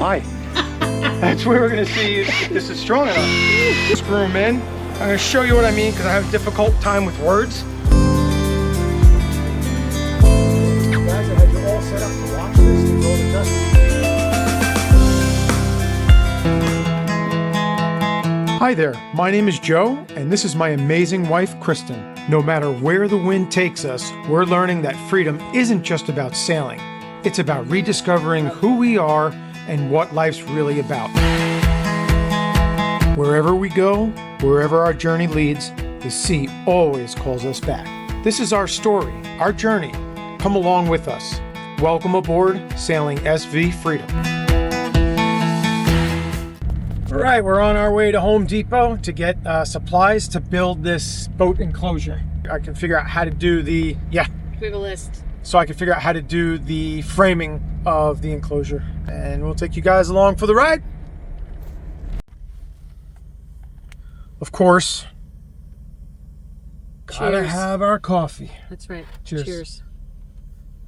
hi. That's where we're gonna see if this is strong enough. Screw them in. I'm gonna show you what I mean because I have a difficult time with words. Guys, I had you all set up to watch this. There's all the dust. Hi there, my name is Joe, and this is my amazing wife, Kristen. No matter where the wind takes us, we're learning that freedom isn't just about sailing. It's about rediscovering who we are and what life's really about. Wherever we go, wherever our journey leads, the sea always calls us back. This is our story, our journey. Come along with us. Welcome aboard Sailing SV Freedom. All right, we're on our way to Home Depot to get supplies to build this boat enclosure. I can figure out how to do the, We have a list. So I can figure out how to do the framing of the enclosure. And we'll take you guys along for the ride. Of course, gotta Cheers. have our coffee. That's right. Cheers. Cheers.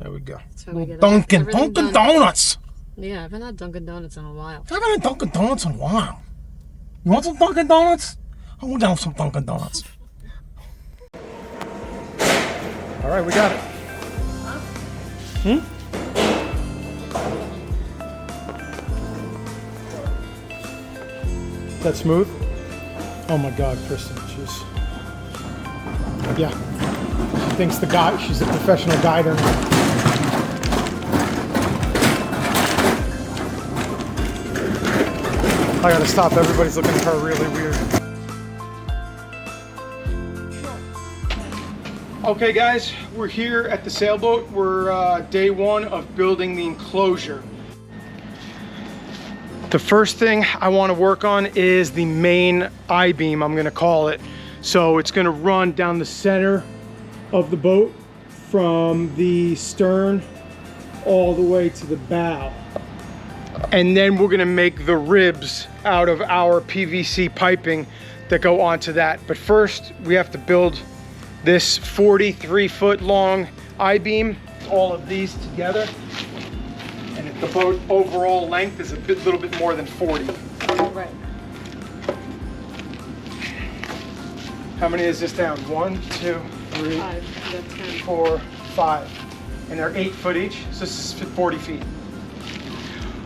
There we go. That's how we get Dunkin' everything done. Donuts. Yeah, I haven't had Dunkin' Donuts in a while. I haven't had Dunkin' Donuts in a while. You want some Dunkin' Donuts? I want to have some Dunkin' Donuts. All right, we got it. That smooth? Oh my God, Kristen, she's, yeah. She thinks she's a professional guider. I gotta stop, everybody's looking at her really weird. Okay guys, we're here at the Sailboat. We're day one of building the enclosure. The first thing I want to work on is the main I-beam, I'm going to call it. So it's going to run down the center of the boat from the stern all the way to the bow. And then we're going to make the ribs out of our PVC piping that go onto that. But first we have to build this 43-foot long I-beam, all of these together. And the boat overall length is a little bit more than 40. Right. How many is this down? 1, 2, 3, 5. 4, 5. And they're 8 foot each, so this is 40 feet.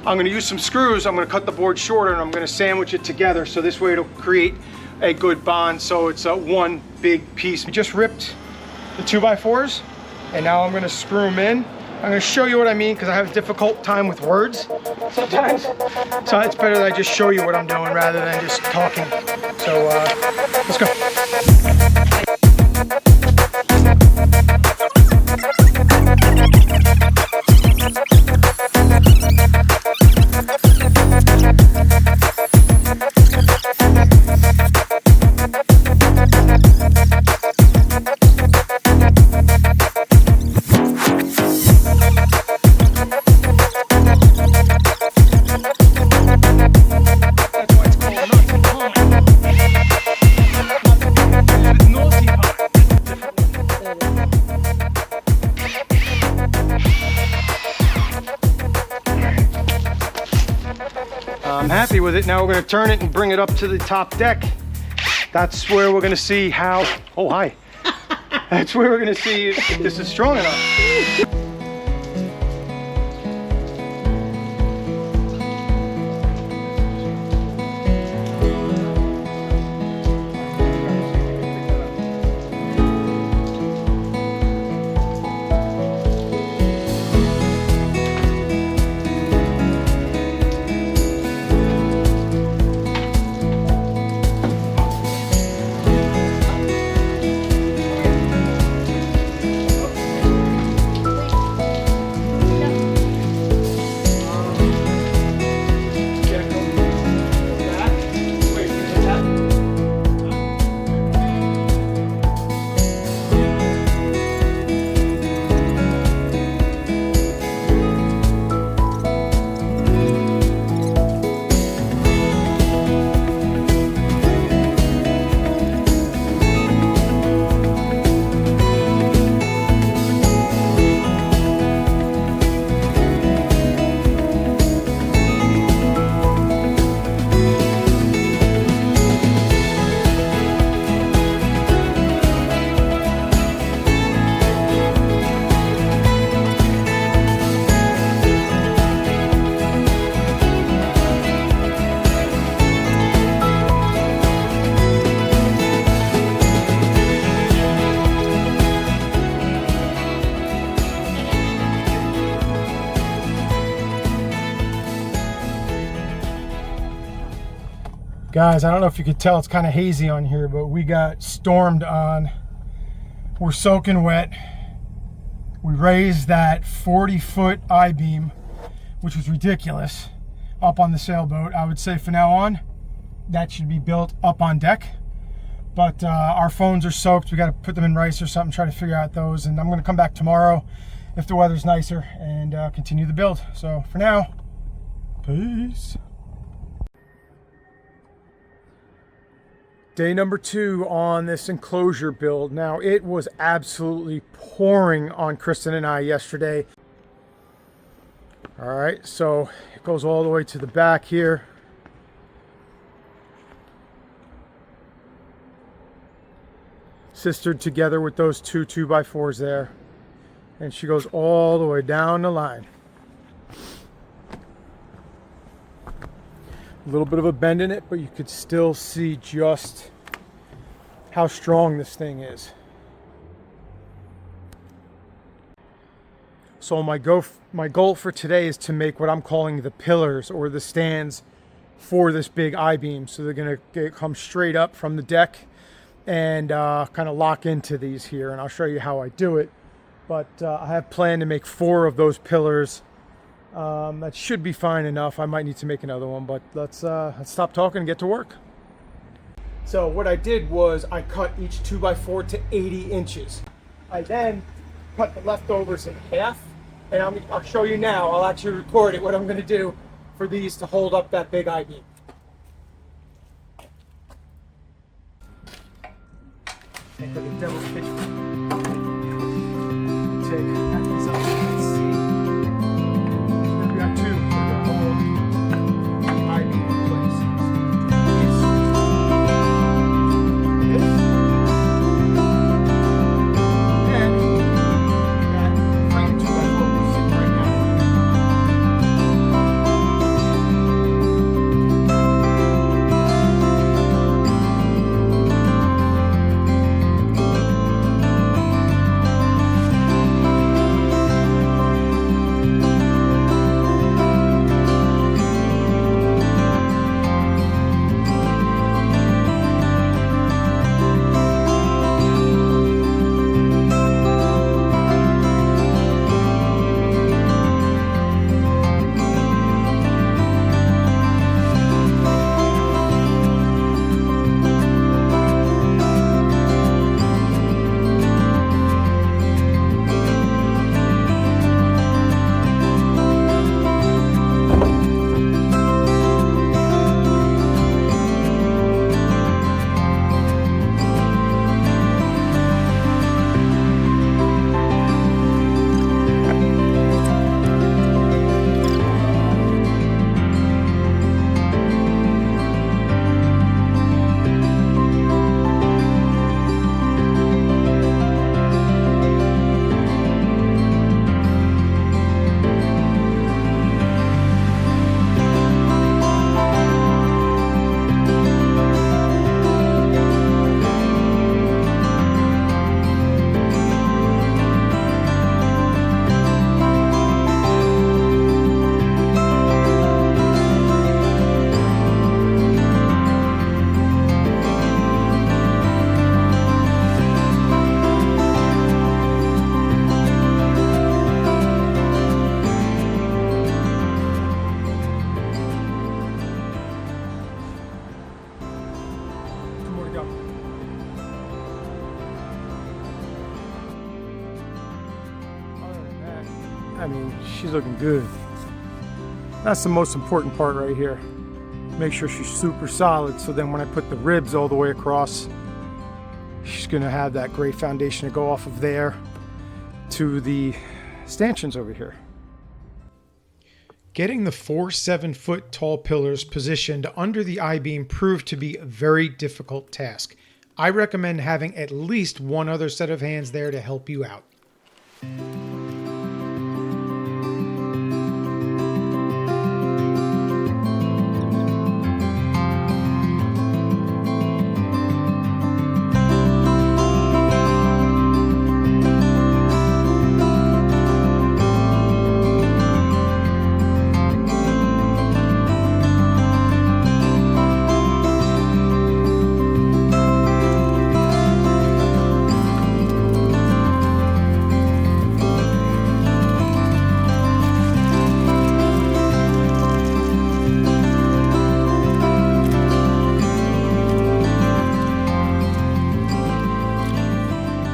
I'm gonna use some screws. I'm gonna cut the board shorter and I'm gonna sandwich it together so this way it'll create a good bond so it's one big piece. We just ripped the 2x4s and now I'm gonna screw them in. I'm gonna show you what I mean because I have a difficult time with words sometimes. So it's better that I just show you what I'm doing rather than just talking. So let's go. I'm happy with it. Now we're going to turn it and bring it up to the top deck. That's where we're going to see how, oh hi. That's where we're going to see if this is strong enough. Guys, I don't know if you could tell, it's kind of hazy on here, but we got stormed on. We're soaking wet. We raised that 40-foot I-beam, which was ridiculous, up on the sailboat. I would say from now on, that should be built up on deck. But our phones are soaked. We got to put them in rice or something, try to figure out those. And I'm going to come back tomorrow if the weather's nicer and continue the build. So for now, peace. Day number 2 on this enclosure build. Now, it was absolutely pouring on Kristen and I yesterday. All right, so it goes all the way to the back here. Sistered together with those 2 2x4s there. And she goes all the way down the line. A little bit of a bend in it, but you could still see just how strong this thing is. So my goal for today is to make what I'm calling the pillars or the stands for this big I-beam. So they're gonna come straight up from the deck and kind of lock into these here. And I'll show you how I do it. But I have planned to make 4 of those pillars. That should be fine enough. I might need to make another one, but let's stop talking and get to work. So what I did was I cut each 2x4 to 80 inches. I then cut the leftovers in half, and I'll show you now. I'll actually record it, what I'm going to do for these to hold up that big I-beam. Take the devil's pitch. Take these up. Let's see. We got 2 for the whole I-beam in place. This. And that frame 2x4 will sit right now. I mean, she's looking good. That's the most important part right here. Make sure she's super solid, so then when I put the ribs all the way across, she's gonna have that great foundation to go off of there to the stanchions over here. Getting the 4 7-foot tall pillars positioned under the I-beam proved to be a very difficult task. I recommend having at least one other set of hands there to help you out.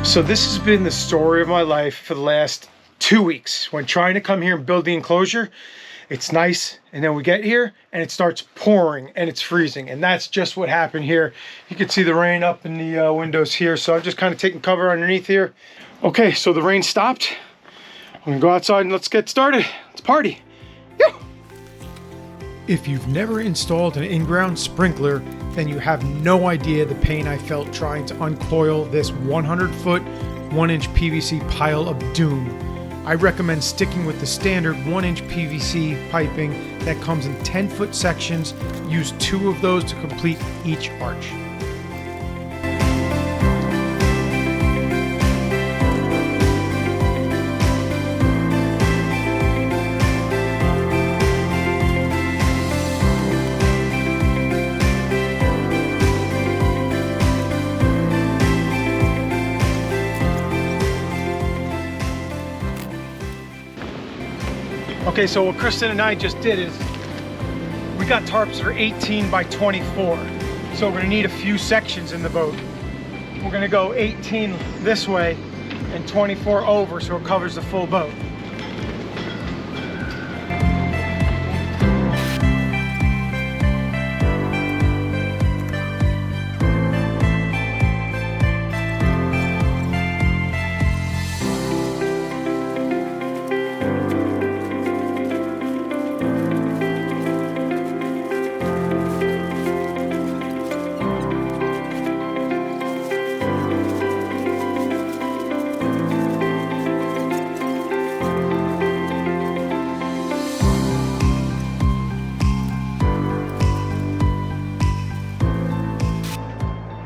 So this has been the story of my life for the last 2 weeks. When trying to come here and build the enclosure, it's nice, and then we get here and it starts pouring and it's freezing, and that's just what happened here. You can see the rain up in the windows here, so I'm just kind of taking cover underneath here. Okay, so the rain stopped. I'm gonna go outside and let's get started. Let's party. Yoo! If you've never installed an in-ground sprinkler, then you have no idea the pain I felt trying to uncoil this 100-foot, 1-inch PVC pile of doom. I recommend sticking with the standard 1-inch PVC piping that comes in 10-foot sections. Use 2 of those to complete each arch. Okay, so what Kristen and I just did is we got tarps that are 18 by 24. So we're gonna need a few sections in the boat. We're gonna go 18 this way and 24 over so it covers the full boat.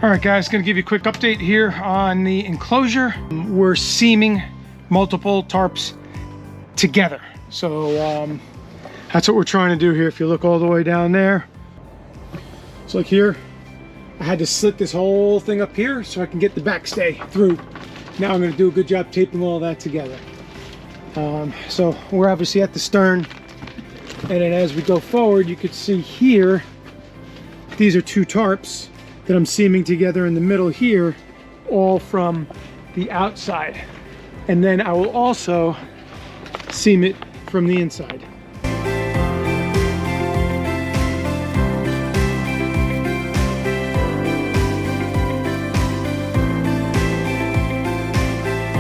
All right, guys, gonna give you a quick update here on the enclosure. We're seaming multiple tarps together. So that's what we're trying to do here. If you look all the way down there. So like here, I had to slit this whole thing up here so I can get the backstay through. Now I'm gonna do a good job taping all that together. So we're obviously at the stern. And then as we go forward, you could see here, these are 2 tarps that I'm seaming together in the middle here, all from the outside. And then I will also seam it from the inside.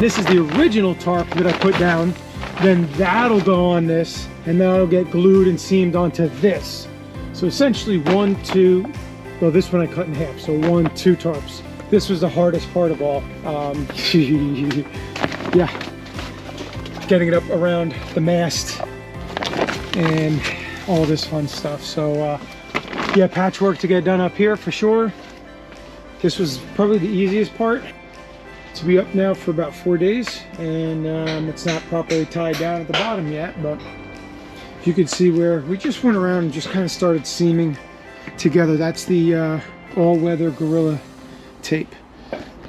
This is the original tarp that I put down. Then that'll go on this, and that'll get glued and seamed onto this. So essentially 1, 2, well, this one I cut in half, so 1, 2 tarps. This was the hardest part of all. Yeah, getting it up around the mast and all this fun stuff. So yeah, patchwork to get done up here for sure. This was probably the easiest part. To be up now for about 4 days, and it's not properly tied down at the bottom yet, but you could see where we just went around and just kind of started seaming together. That's the all-weather Gorilla tape.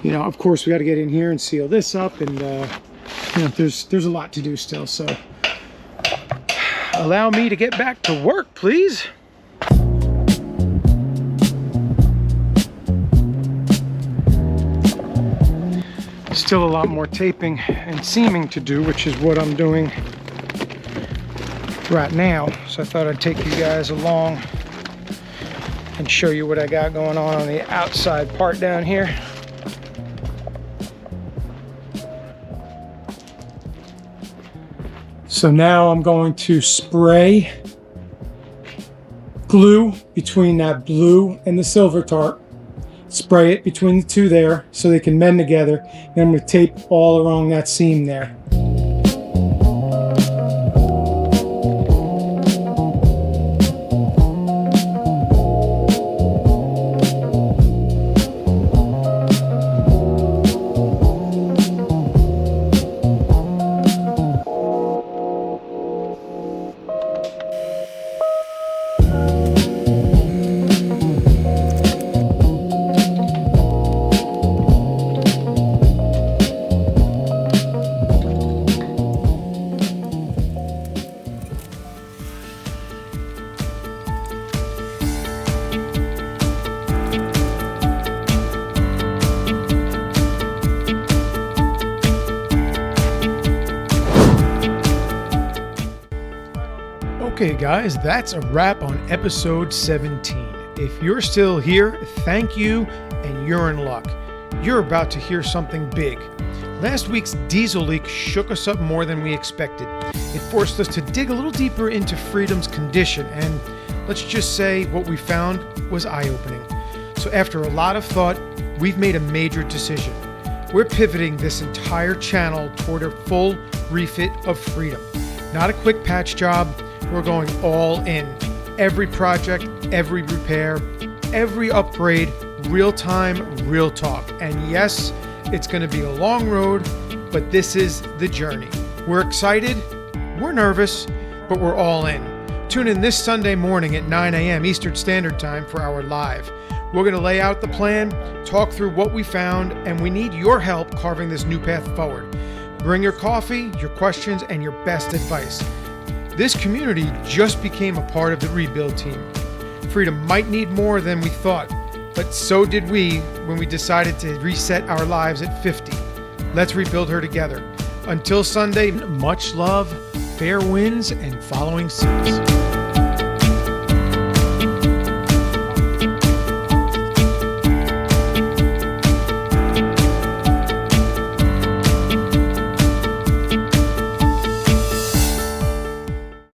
You know, of course we got to get in here and seal this up, and you know, there's a lot to do still. So allow me to get back to work, please. Still a lot more taping and seaming to do, which is what I'm doing right now. So I thought I'd take you guys along and show you what I got going on the outside part down here. So now I'm going to spray glue between that blue and the silver tarp. Spray it between the 2 there so they can mend together. And I'm going to tape all along that seam there. Okay, guys, that's a wrap on episode 17. If you're still here, thank you, and you're in luck. You're about to hear something big. Last week's diesel leak shook us up more than we expected. It forced us to dig a little deeper into Freedom's condition, and let's just say what we found was eye-opening. So after a lot of thought, we've made a major decision. We're pivoting this entire channel toward a full refit of Freedom. Not a quick patch job, we're going all in. Every project, every repair, every upgrade, real time, real talk. And yes, it's going to be a long road, but this is the journey. We're excited, we're nervous, but we're all in. Tune in this Sunday morning at 9 a.m. Eastern Standard Time for our live. We're going to lay out the plan, talk through what we found, and we need your help carving this new path forward. Bring your coffee, your questions, and your best advice. This community just became a part of the rebuild team. Freedom might need more than we thought, but so did we when we decided to reset our lives at 50. Let's rebuild her together. Until Sunday, much love, fair winds, and following seas.